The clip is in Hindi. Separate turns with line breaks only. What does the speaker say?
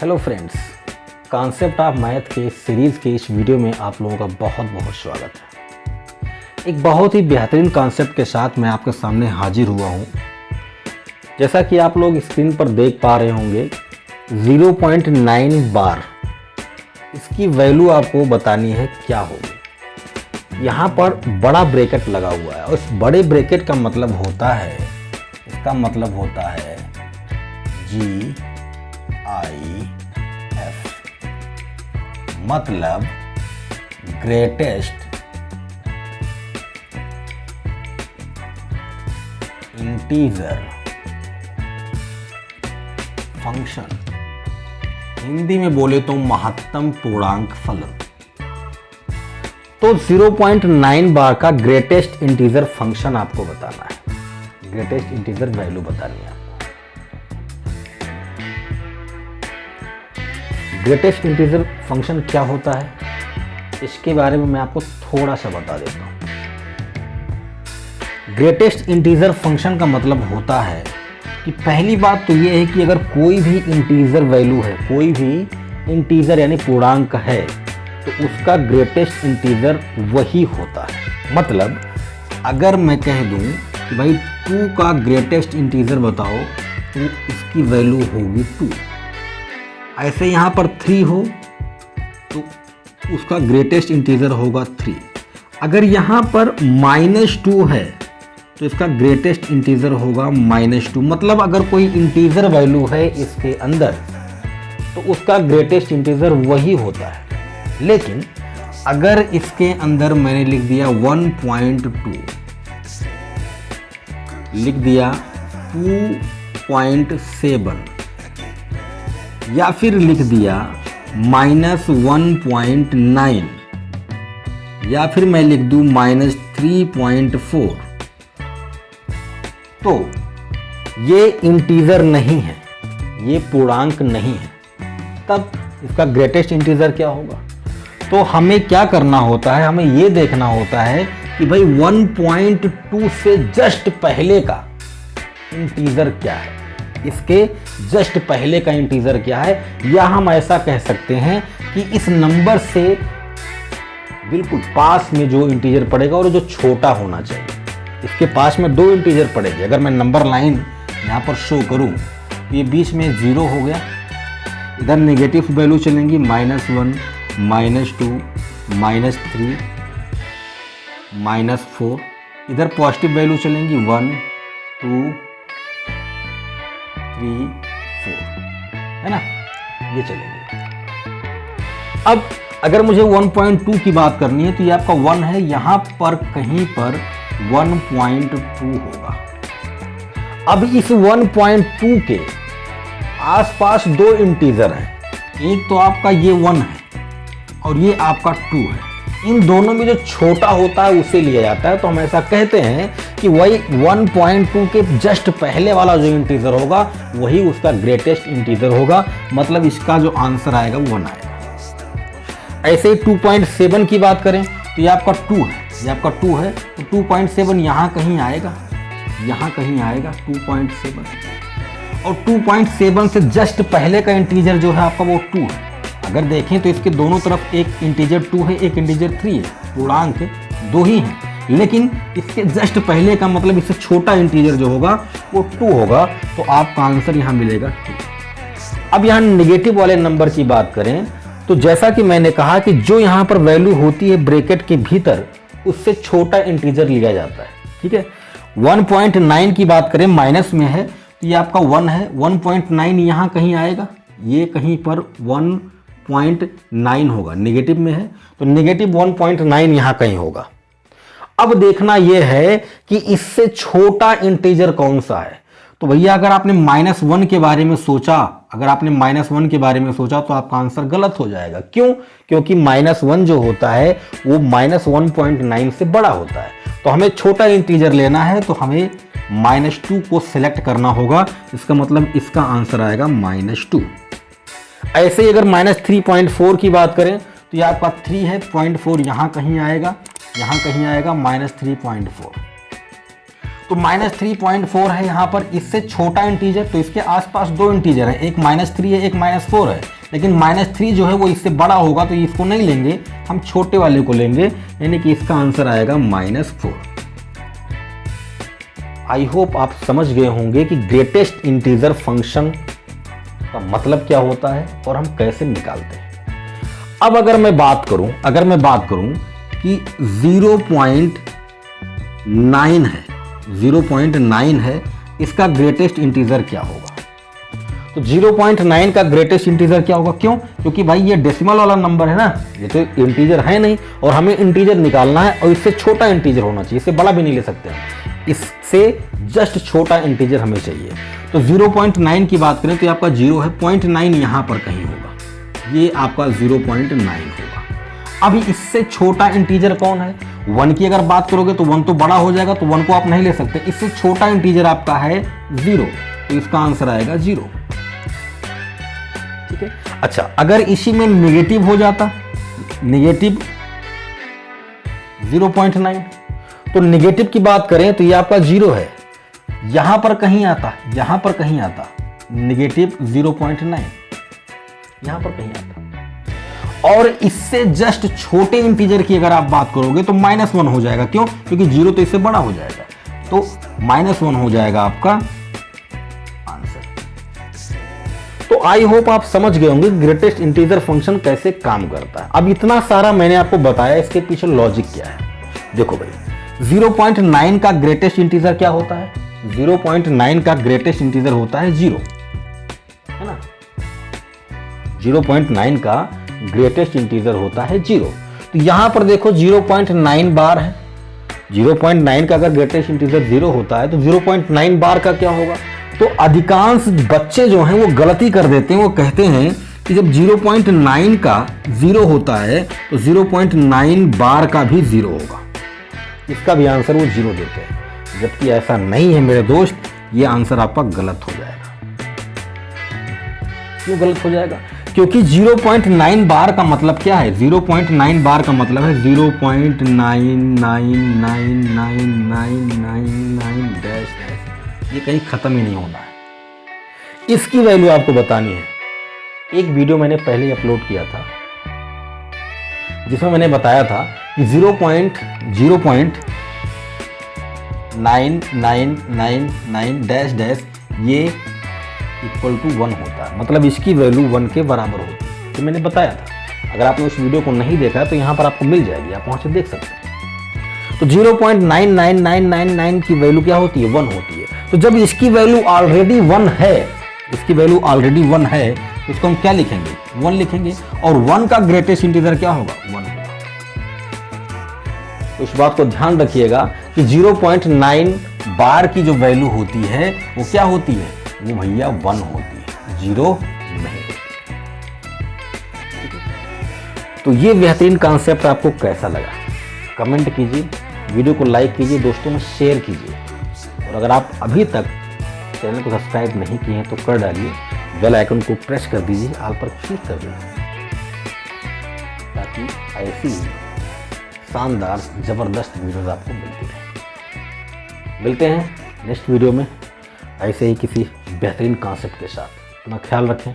Hello friends, concept of math के सीरीज़ के इस वीडियो में आप लोगों का बहुत बहुत स्वागत है। एक बहुत ही बेहतरीन कॉन्सेप्ट के साथ मैं आपके सामने हाजिर हुआ हूँ। जैसा कि आप लोग स्क्रीन पर देख पा रहे होंगे 0.9 बार, इसकी वैल्यू आपको बतानी है क्या होगी। यहाँ पर बड़ा ब्रैकेट लगा हुआ है और इस बड़े ब्रैकेट का मतलब होता है, इसका मतलब होता है GIF, मतलब ग्रेटेस्ट इंटीजर फंक्शन, हिंदी में बोले तो महत्तम पूर्णांक फलन। तो 0.9 बार का ग्रेटेस्ट इंटीजर फंक्शन आपको बताना है, ग्रेटेस्ट इंटीजर वैल्यू बतानी है। ग्रेटेस्ट इंटीजर फंक्शन क्या होता है, इसके बारे में मैं आपको थोड़ा सा बता देता हूँ। ग्रेटेस्ट इंटीजर फंक्शन का मतलब होता है कि पहली बात तो ये है कि अगर कोई भी इंटीजर वैल्यू है, कोई भी इंटीजर यानी पूर्णांक है, तो उसका ग्रेटेस्ट इंटीजर वही होता है। मतलब अगर मैं कह दूं कि भाई 2 का ग्रेटेस्ट इंटीजर बताओ, तो इसकी वैल्यू होगी 2। ऐसे यहाँ पर 3 हो तो उसका ग्रेटेस्ट इंटीजर होगा 3। अगर यहाँ पर -2 है तो इसका ग्रेटेस्ट इंटीजर होगा -2। मतलब अगर कोई इंटीजर वैल्यू है इसके अंदर तो उसका ग्रेटेस्ट इंटीजर वही होता है। लेकिन अगर इसके अंदर मैंने लिख दिया 1.2, लिख दिया 2.7, या फिर लिख दिया -1.9, या फिर मैं लिख दूं -3.4, तो ये इंटीजर नहीं है, ये पूर्णांक नहीं है। तब इसका ग्रेटेस्ट इंटीजर क्या होगा? तो हमें क्या करना होता है, हमें ये देखना होता है कि भाई 1.2 से जस्ट पहले का इंटीजर क्या है, इसके जस्ट पहले का इंटीजर क्या है। या हम ऐसा कह सकते हैं कि इस नंबर से बिल्कुल पास में जो इंटीजर पड़ेगा और जो छोटा होना चाहिए, इसके पास में 2 इंटीजर पड़ेगी। अगर मैं नंबर लाइन यहाँ पर शो करूँ तो ये बीच में 0 हो गया, इधर नेगेटिव वैल्यू चलेंगी -1, -2, -3, -4, इधर पॉजिटिव वैल्यू चलेंगी 1, 2, 3, 4, है ना, ये चलेंगे। अब अगर मुझे 1.2 की बात करनी है तो ये आपका 1 है, यहां पर कहीं पर 1.2 होगा। अब इस 1.2 के आसपास 2 इंटीजर हैं, एक तो आपका ये 1 है और ये आपका 2 है। इन दोनों में जो छोटा होता है उसे लिया जाता है। तो हम ऐसा कहते हैं कि वही 1.2 के जस्ट पहले वाला जो इंटीजर होगा वही उसका ग्रेटेस्ट इंटीजर होगा। मतलब इसका जो आंसर आएगा वो 1 आएगा। ऐसे ही 2.7 की बात करें तो ये आपका 2 है, ये आपका 2 है, तो 2.7 यहाँ कहीं आएगा, यहाँ कहीं आएगा 2.7। और 2.7 से जस्ट पहले का इंटीजर जो है आपका वो 2 है। अगर देखें तो इसके दोनों तरफ एक इंटीजर 2 है, एक इंटीजर 3 है, पूर्णांक 2 ही हैं। लेकिन इसके जस्ट पहले का मतलब इससे छोटा इंटीजर जो होगा वो 2 होगा, तो आपका आंसर यहाँ मिलेगा 2। अब यहाँ नेगेटिव वाले नंबर की बात करें तो जैसा कि मैंने कहा कि जो यहाँ पर वैल्यू होती है ब्रैकेट के भीतर, उससे छोटा इंटीजर लिया जाता है। ठीक है, 1.9 की बात करें, माइनस में है तो ये आपका 1 है, 1.9 यहाँ कहीं आएगा, ये कहीं पर 1.9 होगा, नेगेटिव में है तो नेगेटिव 1.9 यहाँ कहीं होगा। अब देखना यह है कि इससे छोटा इंटीजर कौन सा है। तो भैया अगर आपने -1 के बारे में सोचा, अगर आपने -1 के बारे में सोचा तो आपका आंसर गलत हो जाएगा। क्यों? क्योंकि -1 जो होता है वो -1.9 से बड़ा होता है। तो हमें छोटा इंटीजर लेना है तो हमें -2 को सिलेक्ट करना होगा। इसका मतलब इसका आंसर आएगा -2। ऐसे ही अगर -3.4 की बात करें तो ये आपका 3 है, 0.4 यहाँ कहीं आएगा, यहाँ कहीं आएगा -3.4। तो तो -3.4 है यहाँ पर, इससे छोटा इंटीजर, तो इसके आसपास दो इंटीजर है, एक -3 है, एक -4 है, लेकिन -3 जो है वो इससे बड़ा होगा तो इसको नहीं लेंगे, हम छोटे वाले को लेंगे, यानी कि इसका आंसर आएगा -4। आई होप आप समझ गए होंगे कि ग्रेटेस्ट इंटीजर फंक्शन का मतलब क्या होता है और हम कैसे निकालते हैं। अब अगर मैं बात करूं कि 0.9 है, 0.9 है, इसका ग्रेटेस्ट इंटीजर क्या होगा? तो 0.9 का ग्रेटेस्ट इंटीजर क्या होगा? क्यों? क्योंकि भाई ये डेसिमल वाला नंबर है ना, ये तो इंटीजर है नहीं, और हमें इंटीजर निकालना है और इससे छोटा इंटीजर होना चाहिए, इससे बड़ा भी नहीं ले सकते हैं, इससे जस्ट छोटा इंटीजर हमें चाहिए। तो 0.9 की बात करें तो आपका 0 है, 0.9 यहां पर कहीं होगा, ये आपका 0.9 होगा। अभी इससे छोटा इंटीजर कौन है? 1 की अगर बात करोगे तो 1 तो बड़ा हो जाएगा, तो 1 को आप नहीं ले सकते, इससे छोटा इंटीजर आपका है 0, तो इसका आंसर आएगा 0। ठीक है। अच्छा, अगर इसी में नेगेटिव हो जाता, नेगेटिव 0.9, तो नेगेटिव की बात करें तो ये आपका 0 है, यहां पर कहीं आता, नेगेटिव 0.9 यहां पर कहीं आता, और इससे जस्ट छोटे इंटीजर की अगर आप बात करोगे तो -1 हो जाएगा। क्यों? क्योंकि 0 तो इससे बड़ा हो जाएगा, तो -1 हो जाएगा आपका आंसर। तो आई होप आप समझ गए होंगे ग्रेटेस्ट इंटीजर फंक्शन कैसे काम करता है। अब इतना सारा मैंने आपको बताया, इसके पीछे लॉजिक क्या है। देखो भाई, 0.9 का ग्रेटेस्ट इंटीजर क्या होता है? 0.9 का ग्रेटेस्ट इंटीजर होता है 0, है ना। 0.9 का ग्रेटेस्ट इंटीजर होता है 0। तो यहां पर देखो 0.9 बार है, 0.9 का अगर ग्रेटेस्ट इंटीजर 0 होता है तो 0.9 बार का क्या होगा? तो अधिकांश बच्चे जो हैं वो गलती कर देते हैं, वो कहते हैं कि जब 0.9 का 0 होता है तो 0.9 बार का भी 0 होगा, इसका भी आंसर वो 0 देते हैं, जबकि ऐसा नहीं है मेरे दोस्त, ये आंसर आपका गलत हो जाएगा। क्यों गलत हो जाएगा? क्योंकि 0.9 बार का मतलब क्या है? 0.9 बार का मतलब है 0.9999999 ये कहीं खत्म ही नहीं होना है, इसकी वैल्यू आपको बतानी है। एक वीडियो मैंने पहले अपलोड किया था जिसमें मैंने बताया था कि 0.99999 ये इक्वल टू 1 होता है, मतलब इसकी वैल्यू 1 के बराबर होती है, तो मैंने बताया था। अगर आपने उस वीडियो को नहीं देखा तो यहाँ पर आपको मिल जाएगी, आप वहाँ से देख सकते हैं। तो 0.99999 की वैल्यू क्या होती है? 1 होती है। तो जब इसकी वैल्यू ऑलरेडी 1 है, तो इसको हम क्या लिखेंगे? 1 लिखेंगे, और 1 का ग्रेटेस्ट इंटीजर क्या होगा? 1 होगा। तो इस बात को ध्यान रखिएगा कि 0.9 बार की जो वैल्यू होती है वो क्या होती है? वो भैया 1 होती है, 0 नहीं। तो ये बेहतरीन कॉन्सेप्ट आपको कैसा लगा? कमेंट कीजिए, वीडियो को लाइक कीजिए, दोस्तों में शेयर कीजिए, और अगर आप अभी तक चैनल को सब्सक्राइब नहीं किए हैं तो कर डालिए, बेल आइकन को प्रेस कर दीजिए, ऑल पर क्लिक कर दीजिए, ताकि ऐसी शानदार ज़बरदस्त वीडियोज़ आपको मिलती रहे। मिलते हैं नेक्स्ट वीडियो में ऐसे ही किसी बेहतरीन कॉन्सेप्ट के साथ। अपना ख्याल रखें।